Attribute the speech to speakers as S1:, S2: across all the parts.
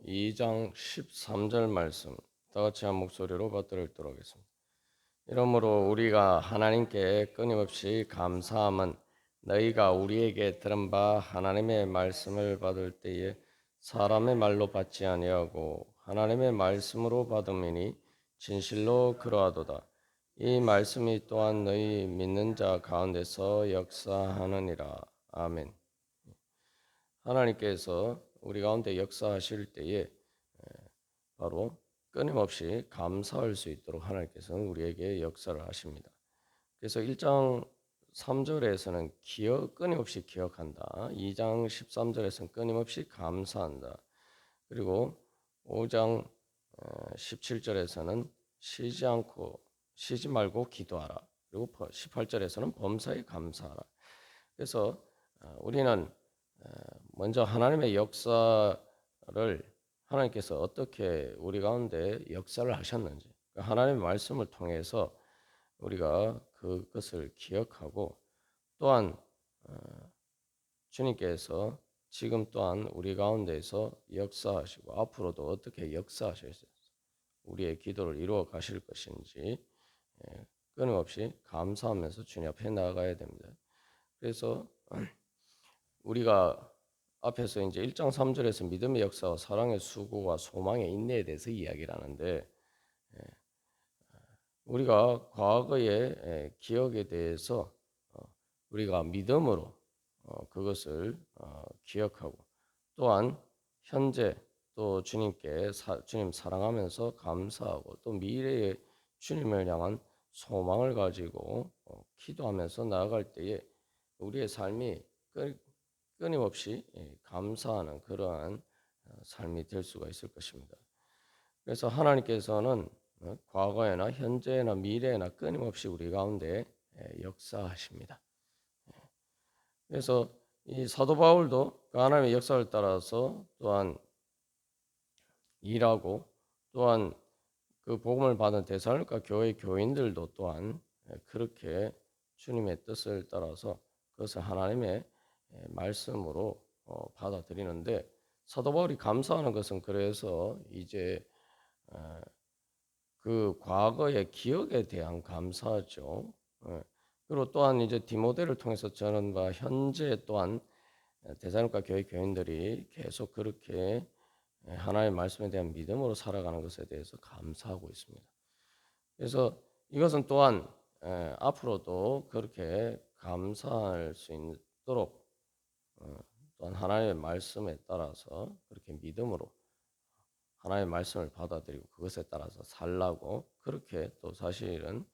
S1: 2장 13절 말씀 다 같이 한 목소리로 받들어 읽도록 하겠습니다. 이러므로 우리가 하나님께 끊임없이 감사함은 너희가 우리에게 들은 바 하나님의 말씀을 받을 때에 사람의 말로 받지 아니하고 하나님의 말씀으로 받음이니 진실로 그러하도다. 이 말씀이 또한 너희 믿는 자 가운데서 역사하느니라. 아멘. 하나님께서 우리 가운데 역사하실 때에 바로 끊임없이 감사할 수 있도록 하나님께서는 우리에게 역사를 하십니다. 그래서 1장 3절에서는 끊임없이 기억한다. 2장 13절에서는 끊임없이 감사한다. 그리고 5장 17절에서는 쉬지 말고 기도하라. 그리고 18절에서는 범사에 감사하라. 그래서 우리는 먼저 하나님의 역사를 하나님께서 어떻게 우리 가운데 역사를 하셨는지 하나님의 말씀을 통해서 우리가 그것을 기억하고 또한 주님께서 지금 또한 우리 가운데에서 역사하시고 앞으로도 어떻게 역사하셔서 우리의 기도를 이루어 가실 것인지 끊임없이 감사하면서 주님 앞에 나아가야 됩니다. 그래서 우리가 앞에서 이제 1장 3절에서 믿음의 역사와 사랑의 수고와 소망의 인내에 대해서 이야기를 하는데 우리가 과거의 기억에 대해서 우리가 믿음으로 그것을 기억하고 또한 현재 또 주님께 주님 사랑하면서 감사하고 또 미래의 주님을 향한 소망을 가지고 기도하면서 나아갈 때에 우리의 삶이 끊임없이 감사하는 그러한 삶이 될 수가 있을 것입니다. 그래서 하나님께서는 과거에나 현재나 미래에나 끊임없이 우리 가운데 역사하십니다. 그래서 이 사도 바울도 그 하나님의 역사를 따라서 또한 일하고 또한 그 복음을 받은 데살로니가 교회 교인들도 또한 그렇게 주님의 뜻을 따라서 그것을 하나님의 말씀으로 받아들이는데 사도 바울이 감사하는 것은 그래서 이제 그 과거의 기억에 대한 감사죠. 그리고 또한 이제 디모데를 통해서 저는 현재 또한 데살로니가 교회 교인들이 계속 그렇게 하나님의 말씀에 대한 믿음으로 살아가는 것에 대해서 감사하고 있습니다. 그래서 이것은 또한 앞으로도 그렇게 감사할 수 있도록 또한 하나님의 말씀에 따라서 그렇게 믿음으로 하나님의 말씀을 받아들이고 그것에 따라서 살라고 그렇게 또 사실은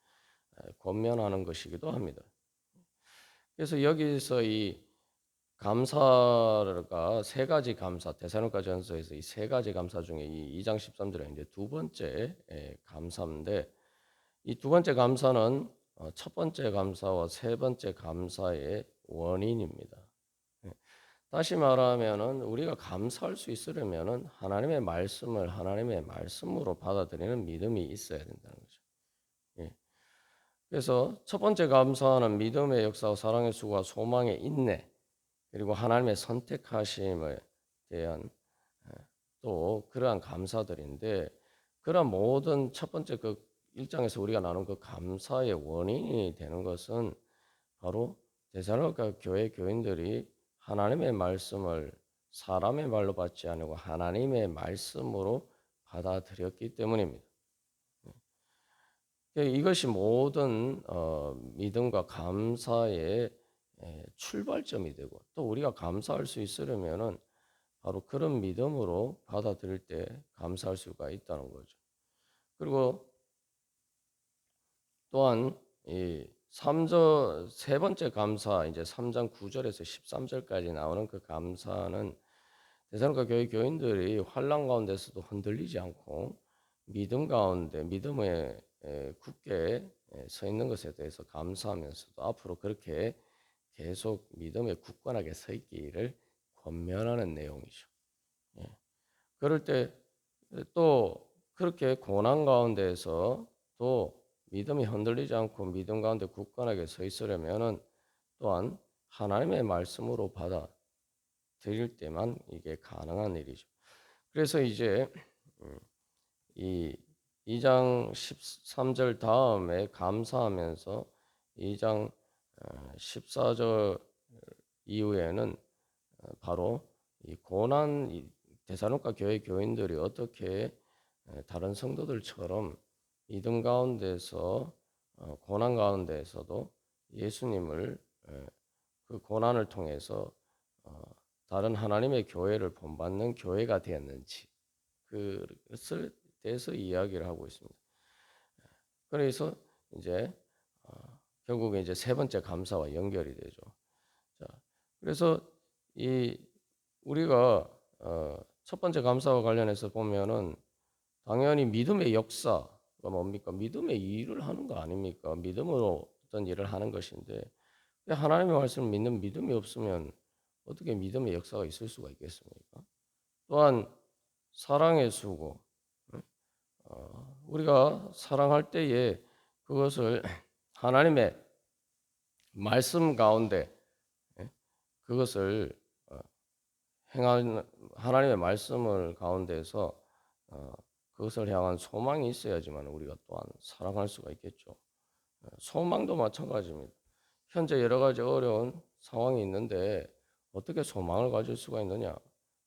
S1: 권면하는 것이기도 합니다. 그래서 여기서 이 감사가 세 가지 감사, 데살로니가 전서에서 이 세 가지 감사 중에 이 2장 13절에 이제 두 번째 감사인데 이 두 번째 감사는 첫 번째 감사와 세 번째 감사의 원인입니다. 다시 말하면은 우리가 감사할 수 있으려면은 하나님의 말씀을 하나님의 말씀으로 받아들이는 믿음이 있어야 된다는 거죠. 예. 그래서 첫 번째 감사는 믿음의 역사와 사랑의 수고와 소망의 인내 그리고 하나님의 선택하심에 대한 또 그러한 감사들인데 그러한 모든 첫 번째 그 1장에서 우리가 나눈 그 감사의 원인이 되는 것은 바로 데살로니가 교회 교인들이 하나님의 말씀을 사람의 말로 받지 않고 하나님의 말씀으로 받아들였기 때문입니다. 이것이 모든 믿음과 감사의 출발점이 되고 또 우리가 감사할 수 있으려면은 바로 그런 믿음으로 받아들일 때 감사할 수가 있다는 거죠. 그리고 또한 이 3절 세 번째 감사 이제 3장 9절에서 13절까지 나오는 그 감사는 데살로니가 교회 교인들이 환난 가운데서도 흔들리지 않고 믿음 가운데 믿음에 굳게 서 있는 것에 대해서 감사하면서도 앞으로 그렇게 계속 믿음에 굳건하게 서 있기를 권면하는 내용이죠. 예. 그럴 때 또 그렇게 고난 가운데에서 또 믿음이 흔들리지 않고 믿음 가운데 굳건하게 서 있으려면은 또한 하나님의 말씀으로 받아들일 때만 이게 가능한 일이죠. 그래서 이제 이 2장 13절 다음에 감사하면서 2장 14절 이후에는 바로 이 고난, 이 데살로니가 교회 교인들이 어떻게 다른 성도들처럼 믿음 가운데서 고난 가운데에서도 예수님을 그 고난을 통해서 다른 하나님의 교회를 본받는 교회가 되었는지 그것을 대해서 이야기를 하고 있습니다. 그래서 이제 결국에 이제 세 번째 감사와 연결이 되죠. 자, 그래서 이 우리가 첫 번째 감사와 관련해서 보면은 당연히 믿음의 역사가 뭡니까? 믿음의 일을 하는 거 아닙니까? 믿음으로 어떤 일을 하는 것인데 하나님의 말씀을 믿는 믿음이 없으면 어떻게 믿음의 역사가 있을 수가 있겠습니까? 또한 사랑의 수고, 우리가 사랑할 때에 그것을 하나님의 말씀 가운데 그것을 행하는 하나님의 말씀을 가운데서 그것을 향한 소망이 있어야지만 우리가 또한 사랑할 수가 있겠죠. 소망도 마찬가지입니다. 현재 여러 가지 어려운 상황이 있는데 어떻게 소망을 가질 수가 있느냐?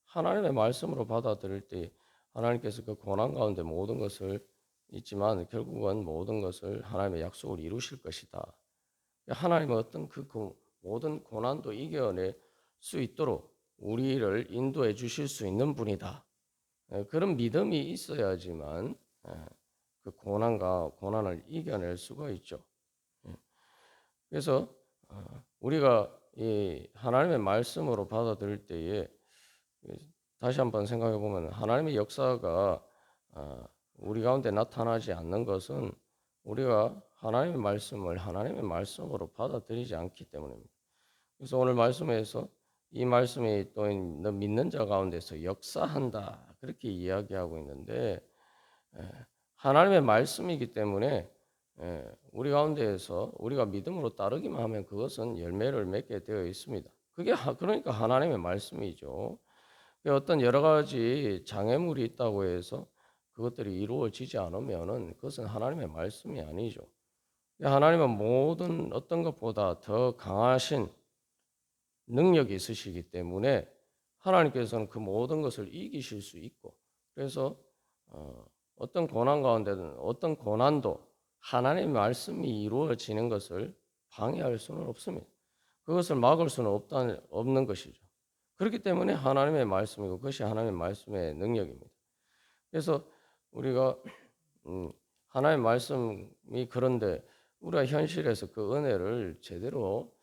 S1: 하나님의 말씀으로 받아들일 때 하나님께서 그 고난 가운데 모든 것을 있지만 결국은 모든 것을 하나님의 약속을 이루실 것이다. 하나님은 어떤 그 모든 고난도 이겨낼 수 있도록 우리를 인도해 주실 수 있는 분이다. 그런 믿음이 있어야지만 그 고난을 이겨낼 수가 있죠. 그래서 우리가 이 하나님의 말씀으로 받아들일 때에 다시 한번 생각해 보면 하나님의 역사가 우리 가운데 나타나지 않는 것은 우리가 하나님의 말씀을 하나님의 말씀으로 받아들이지 않기 때문입니다. 그래서 오늘 말씀에서 이 말씀이 또 믿는 자 가운데서 역사한다 그렇게 이야기하고 있는데 하나님의 말씀이기 때문에 우리 가운데에서 우리가 믿음으로 따르기만 하면 그것은 열매를 맺게 되어 있습니다. 그게 그러니까 하나님의 말씀이죠. 어떤 여러 가지 장애물이 있다고 해서 그것들이 이루어지지 않으면은 그것은 하나님의 말씀이 아니죠. 하나님은 모든 어떤 것보다 더 강하신 능력이 있으시기 때문에 하나님께서는 그 모든 것을 이기실 수 있고 그래서 어떤 고난 가운데는 어떤 고난도 하나님의 말씀이 이루어지는 것을 방해할 수는 없습니다. 그것을 막을 수는 없는 것이죠. 그렇기 때문에 하나님의 말씀이고 그것이 하나님의 말씀의 능력입니다. 그래서 우리가 하나님의 말씀이 그런데 우리가 현실에서 그 은혜를 제대로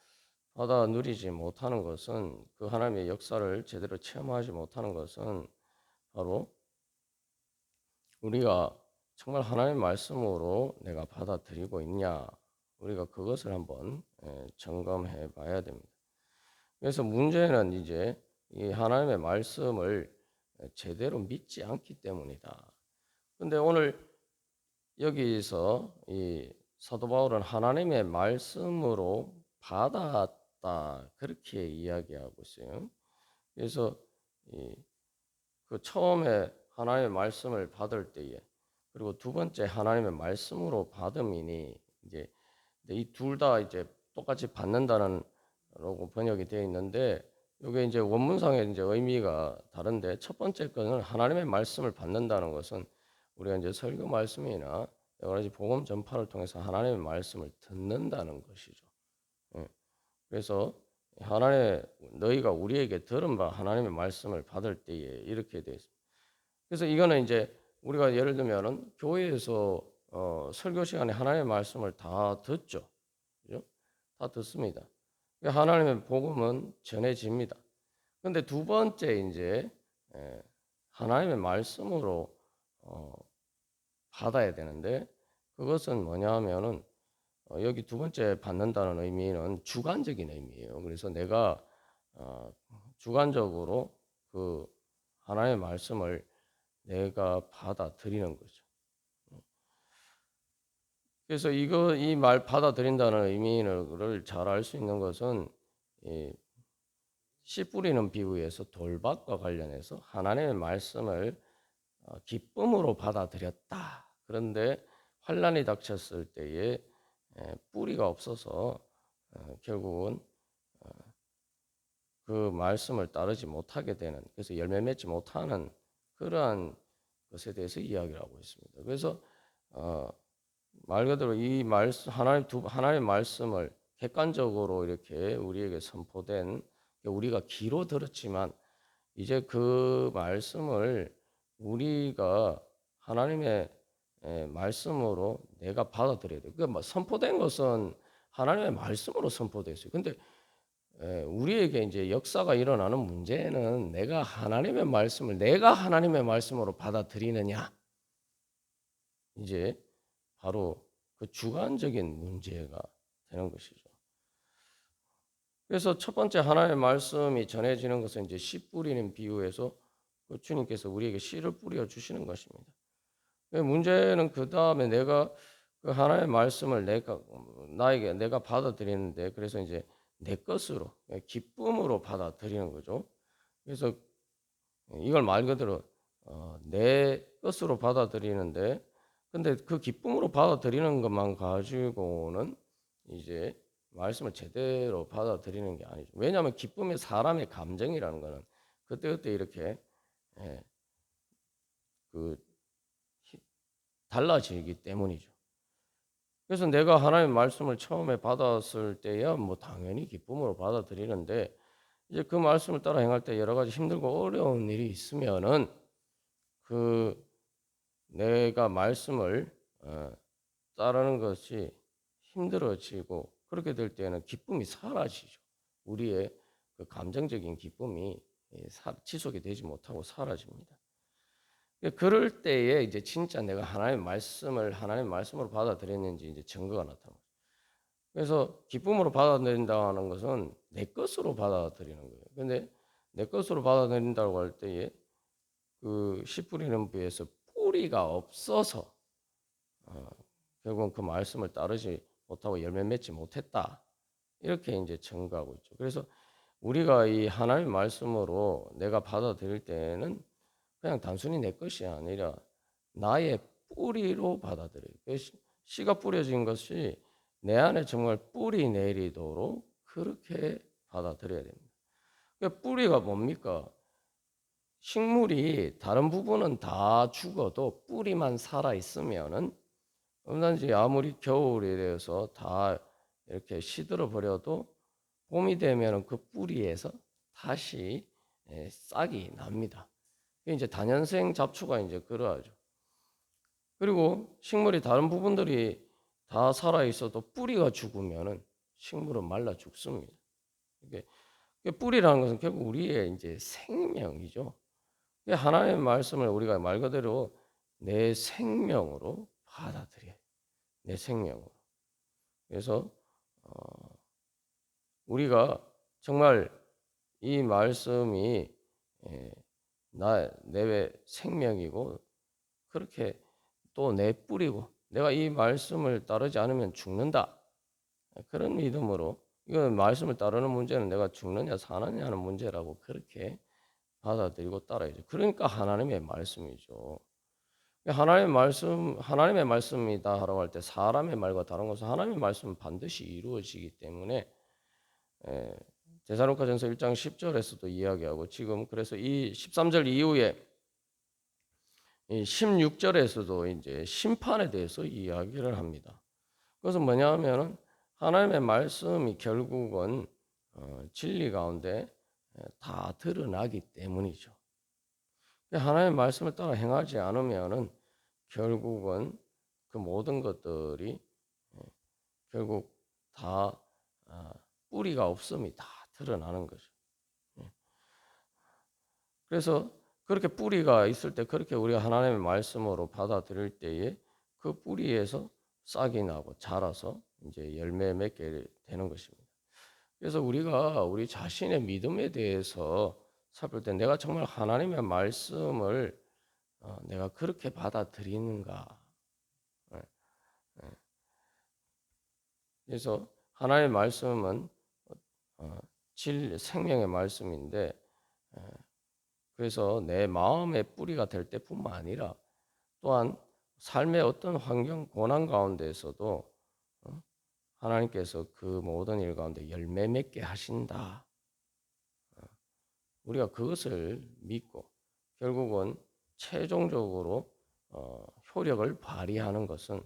S1: 받아 누리지 못하는 것은 그 하나님의 역사를 제대로 체험하지 못하는 것은 바로 우리가 정말 하나님의 말씀으로 내가 받아들이고 있냐 우리가 그것을 한번 점검해 봐야 됩니다. 그래서 문제는 이제 이 하나님의 말씀을 제대로 믿지 않기 때문이다. 근데 오늘 여기서 이 사도 바울은 하나님의 말씀으로 받았다 그렇게 이야기하고 있어요. 그래서 그 처음에 하나님의 말씀을 받을 때에 그리고 두 번째 하나님의 말씀으로 받음이니 이제 이 둘 다 이제 똑같이 받는다는 라고 번역이 되어 있는데 이게 이제 원문상의 이제 의미가 다른데 첫 번째 거는 하나님의 말씀을 받는다는 것은 우리가 이제 설교 말씀이나 여러 가지 복음 전파를 통해서 하나님의 말씀을 듣는다는 것이죠. 예. 그래서 하나님의 너희가 우리에게 들은 바 하나님의 말씀을 받을 때에 이렇게 되어 있습니다. 그래서 이거는 이제 우리가 예를 들면은 교회에서 설교 시간에 하나님의 말씀을 다 듣죠. 그죠? 다 듣습니다. 하나님의 복음은 전해집니다. 그런데 두 번째 이제 하나님의 말씀으로 받아야 되는데 그것은 뭐냐 하면은 여기 두 번째 받는다는 의미는 주관적인 의미예요. 그래서 내가 주관적으로 그 하나님의 말씀을 내가 받아들이는 거죠. 그래서 이 말 받아들인다는 의미를 잘 알 수 있는 것은 씨 뿌리는 비유에서 돌밭과 관련해서 하나님의 말씀을 기쁨으로 받아들였다. 그런데 환란이 닥쳤을 때에 뿌리가 없어서 결국은 그 말씀을 따르지 못하게 되는, 그래서 열매 맺지 못하는 그러한 것에 대해서 이야기를 하고 있습니다. 그래서 말 그대로 이 말씀 하나님의 말씀을 객관적으로 이렇게 우리에게 선포된, 우리가 귀로 들었지만 이제 그 말씀을 우리가 하나님의 말씀으로 내가 받아들여야 돼요. 그러니까 선포된 것은 하나님의 말씀으로 선포됐어요. 근데 우리에게 이제 역사가 일어나는 문제는 내가 하나님의 말씀으로 받아들이느냐, 이제 바로 그 주관적인 문제가 되는 것이죠. 그래서 첫 번째 하나님의 말씀이 전해지는 것은 이제 씨 뿌리는 비유에서 그 주님께서 우리에게 씨를 뿌려 주시는 것입니다. 문제는 그 다음에 내가 그 하나님의 말씀을 내가 받아들이는데, 그래서 이제 내 것으로 기쁨으로 받아들이는 거죠. 그래서 이걸 말 그대로 내 것으로 받아들이는데, 근데 그 기쁨으로 받아들이는 것만 가지고는 이제 말씀을 제대로 받아들이는 게 아니죠. 왜냐하면 기쁨이 사람의 감정이라는 거는 그때그때 이렇게 그 달라지기 때문이죠. 그래서 내가 하나님의 말씀을 처음에 받았을 때야 뭐 당연히 기쁨으로 받아들이는데, 이제 그 말씀을 따라 행할 때 여러 가지 힘들고 어려운 일이 있으면은 그 내가 말씀을 따르는 것이 힘들어지고, 그렇게 될 때는 기쁨이 사라지죠. 우리의 그 감정적인 기쁨이 지속이 되지 못하고 사라집니다. 그럴 때에 이제 진짜 내가 하나님의 말씀으로 받아들였는지 이제 증거가 나타납니다. 그래서 기쁨으로 받아들인다는 것은 내 것으로 받아들이는 거예요. 근데 내 것으로 받아들인다고 할 때에 그 씨 뿌리는 부에서 뿌리가 없어서 결국은 그 말씀을 따르지 못하고 열매 맺지 못했다, 이렇게 이제 증거하고 있죠. 그래서 우리가 이 하나님의 말씀으로 내가 받아들일 때는 그냥 단순히 내 것이 아니라 나의 뿌리로 받아들여요. 씨가 뿌려진 것이 내 안에 정말 뿌리 내리도록 그렇게 받아들여야 됩니다. 뿌리가 뭡니까? 식물이 다른 부분은 다 죽어도 뿌리만 살아 있으면은 얼마든지 아무리 겨울이 되어서 다 이렇게 시들어 버려도 봄이 되면은 그 뿌리에서 다시 싹이 납니다. 이제 다년생 잡초가 이제 그러하죠. 그리고 식물이 다른 부분들이 다 살아 있어도 뿌리가 죽으면은 식물은 말라 죽습니다. 이게 뿌리라는 것은 결국 우리의 이제 생명이죠. 하나님의 말씀을 우리가 말 그대로 내 생명으로 받아들여요. 내 생명으로. 그래서 우리가 정말 이 말씀이 내 생명이고, 그렇게 또 내 뿌리고, 내가 이 말씀을 따르지 않으면 죽는다, 그런 믿음으로, 이건 말씀을 따르는 문제는 내가 죽느냐 사느냐 하는 문제라고 그렇게 받아들이고 따라야죠. 그러니까 하나님의 말씀이죠. 하나님의 말씀이다라고 할 때 사람의 말과 다른 것은 하나님의 말씀은 반드시 이루어지기 때문에 데살로니가전서 1장 10절에서도 이야기하고, 지금 그래서 이 13절 이후에 이 16절에서도 이제 심판에 대해서 이야기를 합니다. 그것은 뭐냐하면은 하나님의 말씀이 결국은 진리 가운데 다 드러나기 때문이죠. 하나님의 말씀을 따라 행하지 않으면은 결국은 그 모든 것들이 결국 다 뿌리가 없음이 다 드러나는 거죠. 그래서 그렇게 뿌리가 있을 때, 그렇게 우리가 하나님의 말씀으로 받아들일 때에 그 뿌리에서 싹이 나고 자라서 이제 열매 맺게 되는 것입니다. 그래서 우리가 우리 자신의 믿음에 대해서 살필 때 내가 정말 하나님의 말씀을 내가 그렇게 받아들이는가. 그래서 하나님의 말씀은 생명의 말씀인데 그래서 내 마음의 뿌리가 될 때뿐만 아니라 또한 삶의 어떤 환경, 고난 가운데에서도 하나님께서 그 모든 일 가운데 열매 맺게 하신다. 우리가 그것을 믿고 결국은 최종적으로 효력을 발휘하는 것은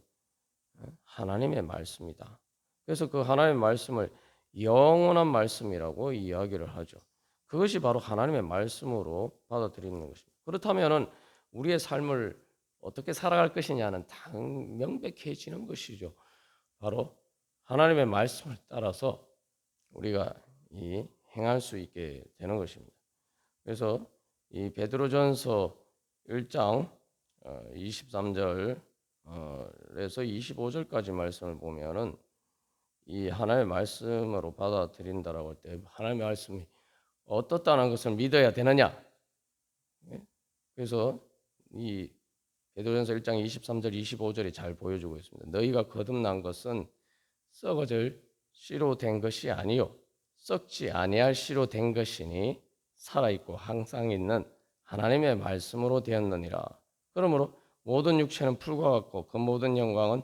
S1: 하나님의 말씀이다. 그래서 그 하나님의 말씀을 영원한 말씀이라고 이야기를 하죠. 그것이 바로 하나님의 말씀으로 받아들이는 것입니다. 그렇다면은 우리의 삶을 어떻게 살아갈 것이냐는 명백해지는 것이죠. 바로 하나님의 말씀을 따라서 우리가 행할 수 있게 되는 것입니다. 그래서 이 베드로전서 1장 23절에서 25절까지 말씀을 보면은 이 하나님의 말씀으로 받아들인다라고 할 때 하나님의 말씀이 어떻다는 것을 믿어야 되느냐? 그래서 이 베드로전서 1장 23절 25절이 잘 보여주고 있습니다. 너희가 거듭난 것은 썩어질 씨로 된 것이 아니요 썩지 아니할 씨로 된 것이니 살아있고 항상 있는 하나님의 말씀으로 되었느니라. 그러므로 모든 육체는 풀과 같고 그 모든 영광은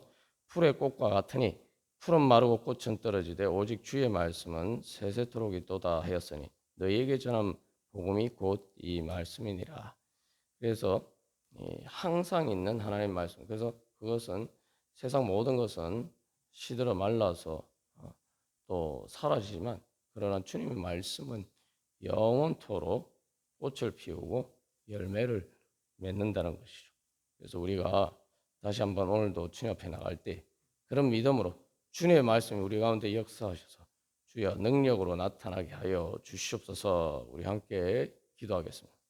S1: 풀의 꽃과 같으니 풀은 마르고 꽃은 떨어지되 오직 주의 말씀은 세세토록 있도다 하였으니 너희에게 전한 복음이 곧 이 말씀이니라. 그래서 항상 있는 하나님의 말씀. 그래서 그것은 세상 모든 것은 시들어 말라서 또 사라지지만 그러나 주님의 말씀은 영원토록 꽃을 피우고 열매를 맺는다는 것이죠. 그래서 우리가 다시 한번 오늘도 주님 앞에 나갈 때 그런 믿음으로 주님의 말씀이 우리 가운데 역사하셔서 주여 능력으로 나타나게 하여 주시옵소서. 우리 함께 기도하겠습니다.